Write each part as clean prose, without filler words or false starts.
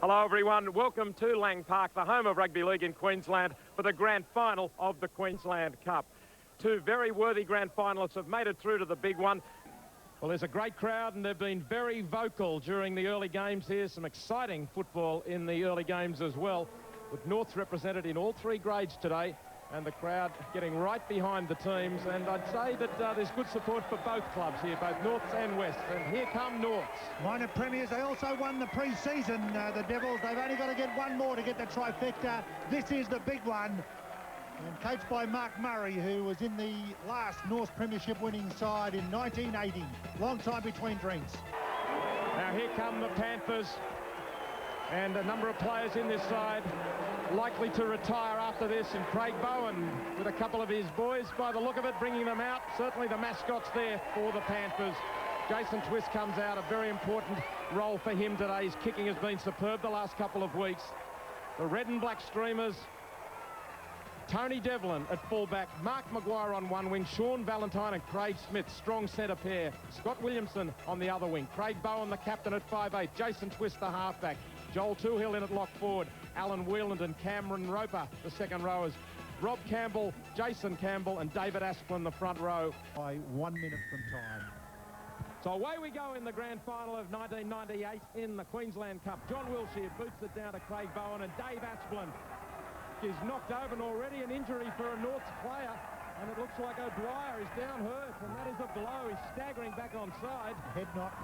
Hello everyone, welcome to Lang Park, the home of rugby league in Queensland, for the grand final of the Queensland Cup. Two very worthy grand finalists have made it through to the big one. Well, there's a great crowd and they've been very vocal during the early games here. Some exciting football in the early games as well, with Norths represented in all three grades today, and the crowd getting right behind the teams. And I'd say that there's good support for both clubs here, both Norths and Wests. And here come Norths. Minor premiers, they also won the pre-season, the Devils. They've only got to get one more to get the trifecta. This is the big one. And coached by Mark Murray, who was in the last Norths premiership winning side in 1980. Long time between drinks. Now here come the Panthers. And a number of players in this side likely to retire after this, and Craig Bowen with a couple of his boys, by the look of it, bringing them out. Certainly the mascots there for the Panthers. Jason Twist comes out, a very important role for him today. His kicking has been superb the last couple of weeks. The red and black streamers, Tony Devlin at fullback, Mark Maguire on one wing, Sean Valentine and Craig Smith, strong centre pair. Scott Williamson on the other wing, Craig Bowen the captain at 5'8", Jason Twist the halfback, Joel Toohill in at lock forward, Alan Wheeland and Cameron Roper the second rowers, Rob Campbell, Jason Campbell and David Asplin the front row. By 1 minute from time. So away we go in the grand final of 1998 in the Queensland Cup. John Wilshere boots it down to Craig Bowen, and Dave Asplin is knocked over, and already an injury for a Norths player, and it looks like O'Dwyer is down hurt, and that is a blow. He's staggering back on side. Head knock.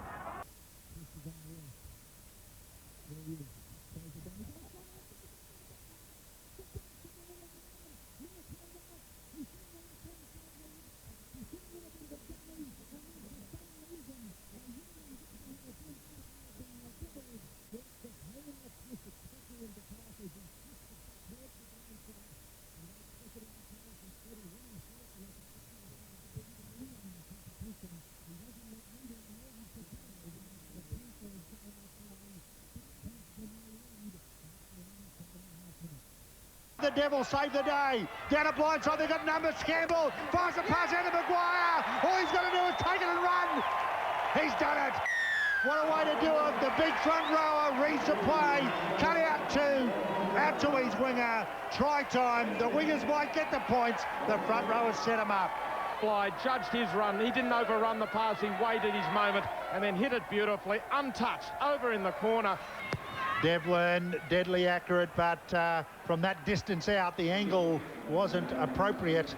The Devils save the day. Down a blind side, they've got numbers. Campbell fires a pass out to Maguire. All he's got to do is take it and run. He's done it. What a way to do it. The big front rower reads the play. Cut out to his winger. Try time. The wingers might get the points. The front rower set him up. Fly judged his run. He didn't overrun the pass. He waited his moment and then hit it beautifully, untouched, over in the corner. Devlin, deadly accurate, but from that distance out, the angle wasn't appropriate.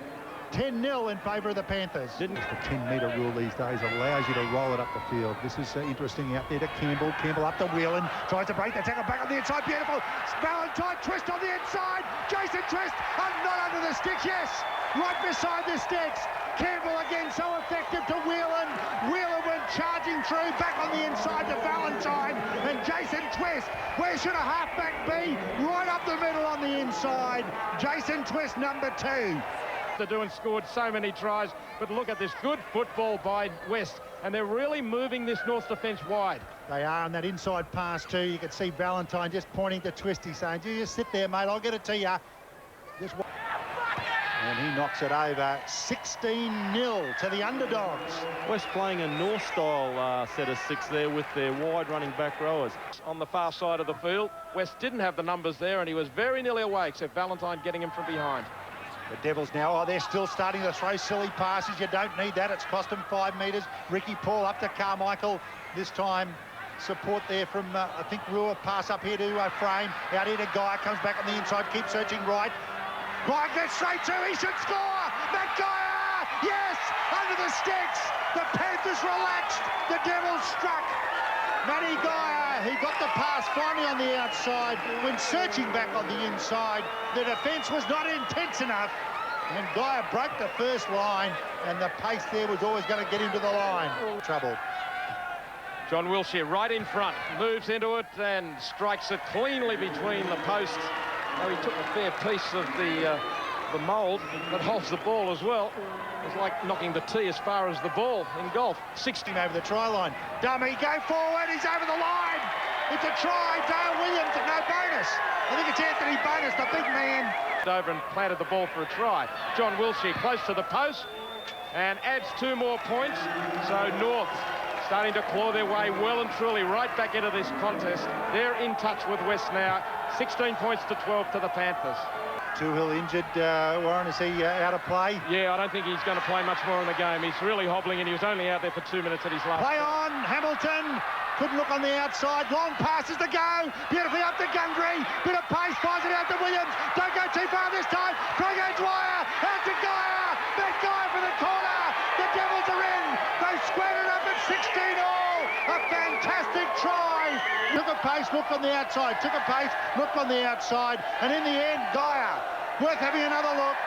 10-0 in favour of the Panthers. The 10-metre rule these days allows you to roll it up the field. This is interesting out there to Campbell. Campbell up to Whelan, tries to break the tackle back on the inside. Beautiful. Valentine Twist on the inside. Jason Twist, not under the sticks, yes. Right beside the sticks. Campbell again so effective to Whelan. Whelan went charging through, back on the inside to Valentine. And Jason Twist, where should a halfback be? Right up the middle on the inside. Jason Twist, number 2. To do and scored so many tries, but look at this good football by West, and they're really moving this North defence wide. They are on that inside pass too. You can see Valentine just pointing to Twisty, saying, "You just sit there, mate, I'll get it to you." And he knocks it over. 16-0 to the underdogs. West playing a North-style set of 6 there with their wide running back rowers. On the far side of the field, West didn't have the numbers there, and he was very nearly away, except Valentine getting him from behind. The Devils now, they're still starting to throw silly passes. You don't need that. It's cost them 5 metres. Ricky Paul up to Carmichael. This time, support there from, I think, Ruhr. Pass up here to Frame. Out here to Guy. Comes back on the inside. Keeps searching right. Guy gets straight to. He should score. Maguire! Yes! Under the sticks. The Panthers relaxed. The Devils struck. Matty Guy, he got the pass finally on the outside. When searching back on the inside, the defence was not intense enough. And Guy broke the first line, and the pace there was always going to get him to the line. Trouble. John Wilshere right in front, moves into it and strikes it cleanly between the posts. Oh, he took a fair piece of the mould that holds the ball as well. It's like knocking the tee as far as the ball in golf. 60 over the try line. Dummy, go forward, he's over the line. It's a try, Dale Williams, no bonus. I think it's Anthony Bonus, the big man. Over and planted the ball for a try. John Wilshere close to the post and adds 2 more points. So North starting to claw their way well and truly right back into this contest. They're in touch with West now. 16 points to 12 to the Panthers. Toohill injured, Warren, is he out of play? Yeah, I don't think he's going to play much more in the game. He's really hobbling, and he was only out there for 2 minutes at his last. Play on, Hamilton. Couldn't look on the outside. Long passes to go. Beautifully up to Gundry. Bit of pace, finds it out to Williams. Don't go too far this time. Craig O'Dwyer. Out to Geyer. That guy for the corner. The Devils are in. They squared it up at 16 all. A fantastic try. Took a pace, looked on the outside. Took a pace, looked on the outside. And in the end, Geyer. Worth having another look.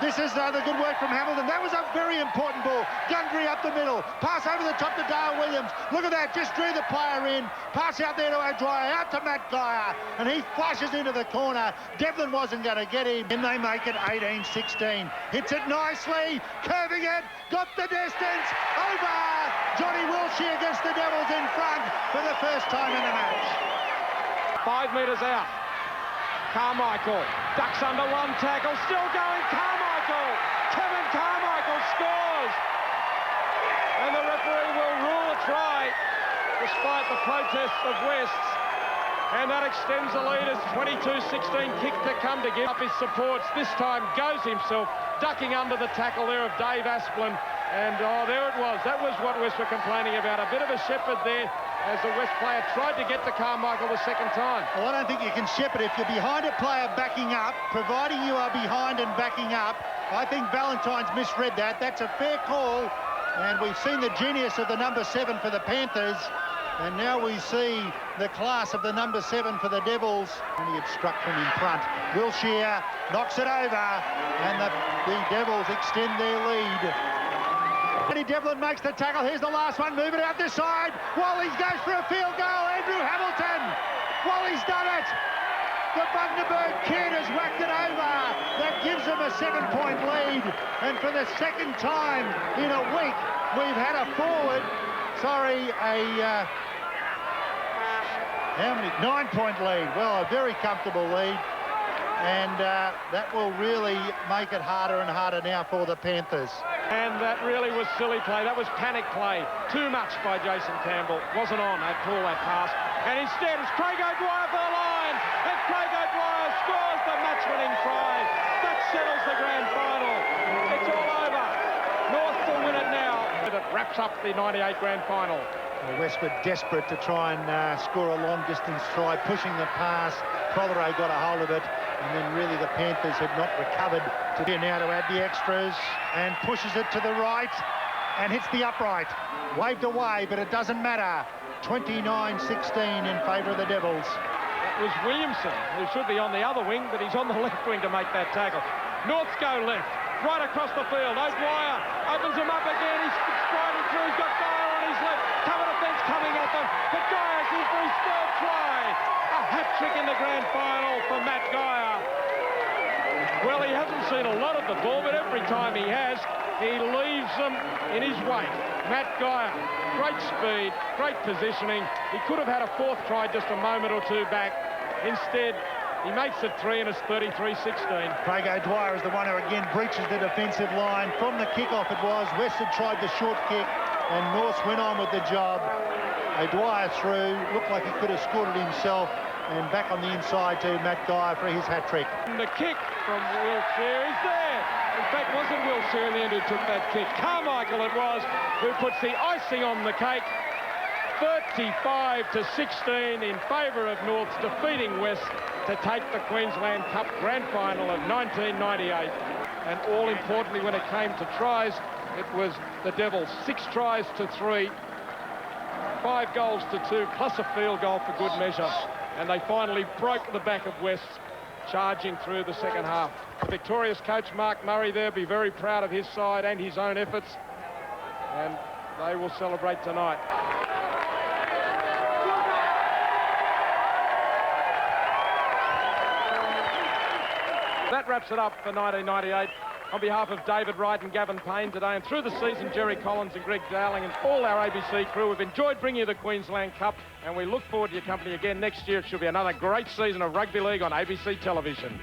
This is the good work from Hamilton. That was a very important ball. Gundry up the middle. Pass over the top to Dale Williams. Look at that. Just drew the player in. Pass out there to O'Dwyer. Out to Matt Geyer. And he flushes into the corner. Devlin wasn't going to get him. And they make it 18-16. Hits it nicely. Curving it. Got the distance. Over. Johnny Wilshere gets the Devils in front for the first time in the match. 5 metres out. Carmichael ducks under one tackle. Still going. Carmichael. Kevin Carmichael scores. And the referee will rule a try despite the protests of Wests. And that extends the lead as 22-16 kick to come to give up his supports. This time goes himself, ducking under the tackle there of Dave Asplin. And there it was. That was what West were complaining about. A bit of a shepherd there as the West player tried to get to Carmichael the second time. Well, I don't think you can shepherd if you're behind a player backing up, providing you are behind and backing up. I think Valentine's misread that. That's a fair call. And we've seen the genius of the number 7 for the Panthers. And now we see the class of the number 7 for the Devils. And he had struck from in front. Wilshere knocks it over. And the Devils extend their lead. Eddie Devlin makes the tackle. Here's the last one. Move it out this side. Wally's goes for a field goal. Andrew Hamilton. Wally's done it. The Bundaberg kid has whacked it over. That gives them a 7-point lead. And for the second time in a week, we've had a forward. Sorry, how many? 9-point lead. Well, a very comfortable lead. And that will really make it harder and harder now for the Panthers. And that really was silly play. That was panic play. Too much by Jason Campbell. Wasn't on that call, that pass. And instead it's Craig O'Dwyer for the line. And Craig O'Dwyer scores the match-winning try. That settles the grand final. It's all over. North will win it now. That wraps up the 98 grand final. Well, West were desperate to try and score a long-distance try, pushing the pass. Prothero got a hold of it. And then really the Panthers had not recovered to here now to add the extras and pushes it to the right and hits the upright. Waved away, but it doesn't matter. 29-16 in favour of the Devils. That was Williamson, who should be on the other wing, but he's on the left wing to make that tackle. Norths go left, right across the field. O'Dwyer opens him up again. He's striding through. He's got Geyer on his left. Cover defence coming at them. But Geyer's in for his third try. A hat-trick in the grand final for Matt Geyer. Well, he hasn't seen a lot of the ball, but every time he has, he leaves them in his wake. Matt Geyer, great speed, great positioning. He could have had a fourth try just a moment or two back. Instead, he makes it 3 and it's 33-16. Craig O'Dwyer is the one who again breaches the defensive line. From the kickoff it was. West had tried the short kick and North went on with the job. O'Dwyer through, looked like he could have scored it himself. And back on the inside to Matt Geyer for his hat-trick. The kick from Wilshere is there. In fact, wasn't Wilshere in the end who took that kick. Carmichael it was who puts the icing on the cake. 35-16 in favour of Norths, defeating West to take the Queensland Cup Grand Final of 1998. And all importantly, when it came to tries, it was the Devils 6 tries to 3, 5 goals to 2, plus a field goal for good measure. And they finally broke the back of West, charging through the second half. The victorious coach, Mark Murray, there, be very proud of his side and his own efforts. And they will celebrate tonight. That wraps it up for 1998. On behalf of David Wright and Gavin Payne today, and through the season, Jerry Collins and Greg Dowling and all our ABC crew, we've enjoyed bringing you the Queensland Cup, and we look forward to your company again next year. It should be another great season of rugby league on ABC television.